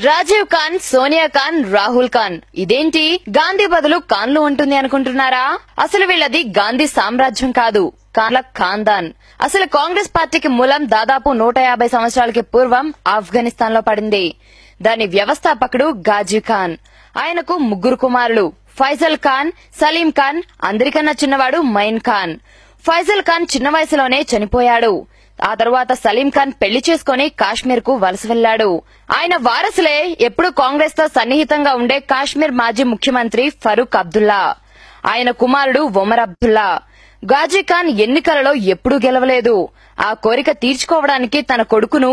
రాజీవ్ ఖాన్, సోనియా ఖాన్, రాహుల్ ఖాన్ ఇదేంటి గాంధీ బదులు ఖాన్లు ఉంటుంది అనుకుంటున్నారా? అసలు వీళ్ళది గాంధీ సామ్రాజ్యం కాదు, ఖాన్ల ఖాందాన్. అసలు కాంగ్రెస్ పార్టీకి మూలం దాదాపు 150 సంవత్సరాలకి పూర్వం ఆఫ్ఘనిస్తాన్ లో పడింది. దాని వ్యవస్థాపకుడు గాజీ ఖాన్. ఆయనకు 3 కుమారులు, ఫైజల్ ఖాన్, సలీం ఖాన్, అందరికన్నా చిన్నవాడు మైన్ ఖాన్. ఫైజల్ ఖాన్ చిన్న వయసులోనే చనిపోయాడు. ఆ తర్వాత సలీం ఖాన్ పెళ్లి చేసుకుని కాశ్మీర్ కు వలస వెళ్లాడు. ఆయన వారసులే ఎప్పుడు కాంగ్రెస్ తో సన్నిహితంగా ఉండే కాశ్మీర్ మాజీ ముఖ్యమంత్రి ఫరూక్ అబ్దుల్లా. ఆయన కుమారుడు ఒమర్ అబ్దుల్లా. గాజీ ఖాన్ ఎన్నికలలో ఎప్పుడూ గెలవలేదు. ఆ కోరిక తీర్చుకోవడానికి తన కొడుకును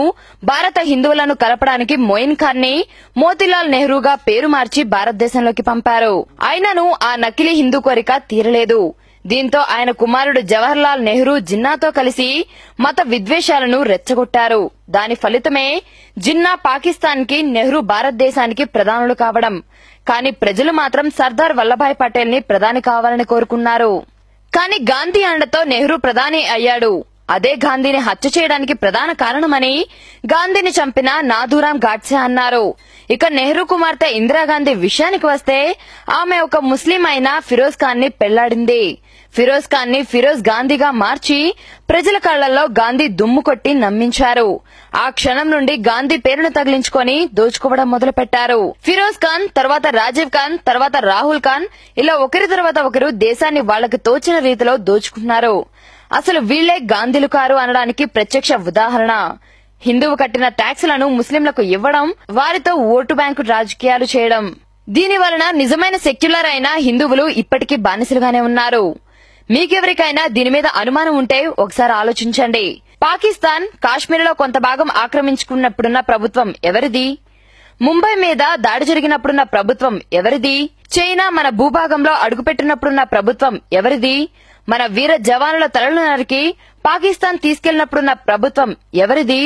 భారత హిందువులను కలపడానికి మొయిన్ ఖాన్ ని మోతీలాల్ నెహ్రూగా పేరు మార్చి భారతదేశంలోకి పంపారు. అయినను ఆ నకిలీ హిందూ కోరిక తీరలేదు. దీంతో ఆయన కుమారుడు జవహర్ లాల్ నెహ్రూ జిన్నాతో కలిసి మత విద్వేషాలను రెచ్చగొట్టారు. దాని ఫలితమే జిన్నా పాకిస్తాన్ కి, నెహ్రూ భారతదేశానికి ప్రధానులు కావడం. కానీ ప్రజలు మాత్రం సర్దార్ వల్లభాయ్ పటేల్ ని ప్రధాని కావాలని కోరుకున్నారు. కానీ గాంధీ అండతో నెహ్రూ ప్రధాని అయ్యాడు. అదే గాంధీని హత్య చేయడానికి ప్రధాన కారణమని గాంధీని చంపిన నాథూరాం గాడ్సే అన్నారు. ఇక నెహ్రూ కుమార్తె ఇందిరాగాంధీ విషయానికి వస్తే ఆమె ఒక ముస్లిం అయిన ఫిరోజ్ ఖాన్ ని పెళ్లాడింది. ఫిరోజ్ ఖాన్ ని ఫిరోజ్ గాంధీగా మార్చి ప్రజల కళ్లలో గాంధీ దుమ్ము కొట్టి నమ్మించారు. ఆ క్షణం నుండి గాంధీ పేరును తగిలించుకొని దోచుకోవడం మొదలుపెట్టారు. ఫిరోజ్ ఖాన్, తర్వాత రాజీవ్ ఖాన్, తర్వాత రాహుల్ ఖాన్ ఇలా ఒకరి తర్వాత ఒకరు దేశాన్ని వాళ్లకు తోచిన రీతిలో దోచుకున్నారు. అసలు వీళ్లే గాంధీలు కారు అనడానికి ప్రత్యక్ష ఉదాహరణ. హిందువు కట్టిన ట్యాక్సులను ముస్లింలకు ఇవ్వడం, వారితో ఓటు బ్యాంకు రాజకీయాలు చేయడం. దీని వలన నిజమైన సెక్యులర్ అయిన హిందువులు ఇప్పటికీ బానిసలుగానే ఉన్నారు. మీకెవరికైనా దీని మీద అనుమానం ఉంటే ఒకసారి ఆలోచించండి. పాకిస్తాన్ కాశ్మీర్లో కొంత భాగం ఆక్రమించుకున్నప్పుడున్న ప్రభుత్వం ఎవరిది? ముంబై మీద దాడి జరిగినప్పుడున్న ప్రభుత్వం ఎవరిది? చైనా మన భూభాగంలో అడుగుపెట్టినప్పుడున్న ప్రభుత్వం ఎవరిది? మన వీర జవానుల తలలు నరికి పాకిస్తాన్ తీసుకెళ్లినప్పుడున్న ప్రభుత్వం ఎవరిది?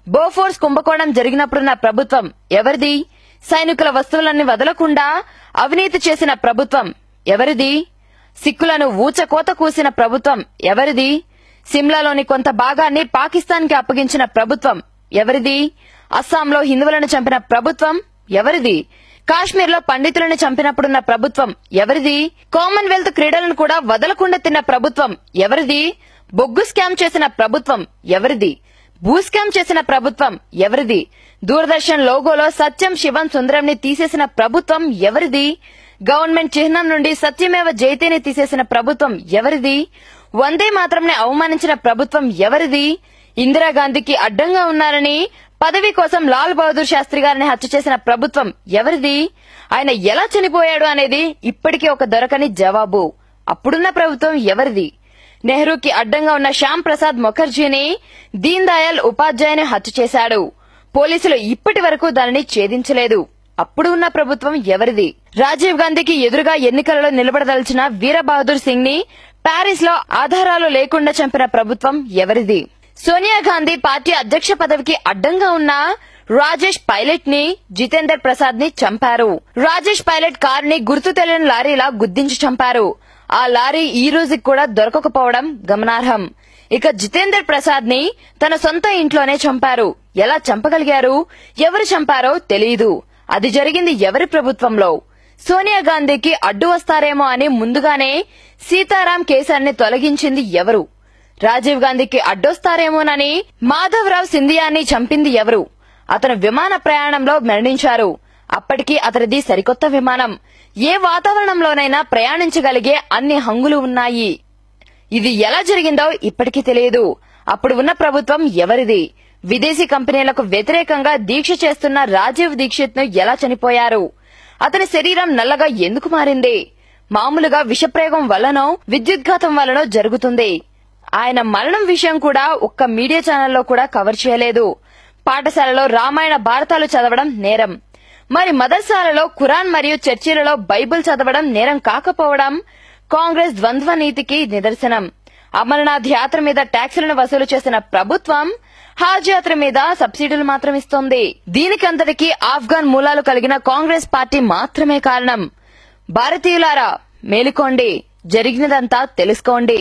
బోఫోర్స్ కుంభకోణం జరిగినప్పుడున్న ప్రభుత్వం ఎవరిది? సైనికుల వస్తువులన్నీ వదలకుండా అవినీతి చేసిన ప్రభుత్వం ఎవరిది? సిక్కులను ఊచకోత కూసిన ప్రభుత్వం ఎవరిది? సిమ్లాలోని కొంత భాగాన్ని పాకిస్తాన్ కి అప్పగించిన ప్రభుత్వం ఎవరిది? అస్సాంలో హిందువులను చంపిన ప్రభుత్వం ఎవరిది? కాశ్మీర్ లో పండితులను చంపినప్పుడున్న ప్రభుత్వం ఎవరిది? కామన్వెల్త్ క్రీడలను కూడా వదలకుండా తిన్న ప్రభుత్వం ఎవరిది? బొగ్గు స్కామ్ చేసిన ప్రభుత్వం ఎవరిది? భూ స్కామ్ చేసిన ప్రభుత్వం ఎవరిది? దూరదర్శన్ లోగోలో సత్యం, శివం, సుందరం ని తీసేసిన ప్రభుత్వం ఎవరిది? గవర్నమెంట్ చిహ్నం నుండి సత్యమేవ జయతేని తీసేసిన ప్రభుత్వం ఎవరిది? వందే మాత్రంని అవమానించిన ప్రభుత్వం ఎవరిది? ఇందిరాగాంధీకి అడ్డంగా ఉన్నారని పదవి కోసం లాల్ బహదూర్ శాస్త్రి గారిని హత్య చేసిన ప్రభుత్వం ఎవరిది? ఆయన ఎలా చనిపోయాడు అనేది ఇప్పటికీ ఒక దొరకని జవాబు. అప్పుడున్న ప్రభుత్వం ఎవరిది? నెహ్రూకి అడ్డంగా ఉన్న శ్యామ్ ప్రసాద్ ముఖర్జీని దీన్ దయాళ్ ఉపాధ్యాయని హత్య చేశాడు. పోలీసులు ఇప్పటి వరకు దానిని ఛేదించలేదు. అప్పుడు ఉన్న ప్రభుత్వం ఎవరిది? రాజీవ్ గాంధీకి ఎదురుగా ఎన్నికలలో నిలబడదలిచిన వీర బహదూర్ సింగ్ ని ప్యారిస్ లో ఆధారాలు లేకుండా చంపిన ప్రభుత్వం ఎవరిది? సోనియా గాంధీ పార్టీ అధ్యక్ష పదవికి అడ్డంగా ఉన్న రాజేష్ పైలట్ ని, జితేందర్ ప్రసాద్ ని చంపారు. రాజేష్ పైలట్ కార్ ని గుర్తు తెలియని లారీలా గుద్దించి చంపారు. ఆ లారీ ఈ రోజుకి కూడా దొరకకపోవడం గమనార్హం. ఇక జితేందర్ ప్రసాద్ ని తన సొంత ఇంట్లోనే చంపారు. ఎలా చంపగలిగారు? ఎవరు చంపారో తెలియదు. అది జరిగింది ఎవరి ప్రభుత్వంలో? సోనియా గాంధీకి అడ్డు వస్తారేమో అని ముందుగానే సీతారాం కేసర్ని తొలగించింది ఎవరు? రాజీవ్ గాంధీకి అడ్డొస్తారేమోనని మాధవరావు సింధియాని చంపింది ఎవరు? అతను విమాన ప్రయాణంలో మరణించారు. అప్పటికి అతనిది సరికొత్త విమానం. ఏ వాతావరణంలోనైనా ప్రయాణించగలిగే అన్ని హంగులు ఉన్నాయి. ఇది ఎలా జరిగిందో ఇప్పటికీ తెలియదు. అప్పుడు ఉన్న ప్రభుత్వం ఎవరిది? విదేశీ కంపెనీలకు వ్యతిరేకంగా దీక్ష చేస్తున్న రాజీవ్ దీక్షిత్ ను ఎలా చనిపోయారు? అతని శరీరం నల్లగా ఎందుకు మారింది? మామూలుగా విషప్రయోగం వల్లనో విద్యుద్ఘాతం వల్లనో జరుగుతుంది. ఆయన మరణం విషయం కూడా ఒక్క మీడియా ఛానల్లో కూడా కవర్ చేయలేదు. పాఠశాలలో రామాయణ భారతాలు చదవడం నేరం. మరి మదర్సాలలో ఖురాన్ మరియు చర్చిలలో బైబిల్ చదవడం నేరం కాకపోవడం కాంగ్రెస్ ద్వంద్వ నీతికి నిదర్శనం. అమర్నాథ్ యాత్ర మీద ట్యాక్సులను వసూలు చేసిన ప్రభుత్వం హాజ్ యాత్ర మీద సబ్సిడీలు మాత్రం ఇస్తోంది. దీనికంతటికీ ఆఫ్ఘన్ మూలాలు కలిగిన కాంగ్రెస్ పార్టీ మాత్రమే కారణం. భారతీయులారా మేలుకోండి, జరిగినదంతా తెలుసుకోండి.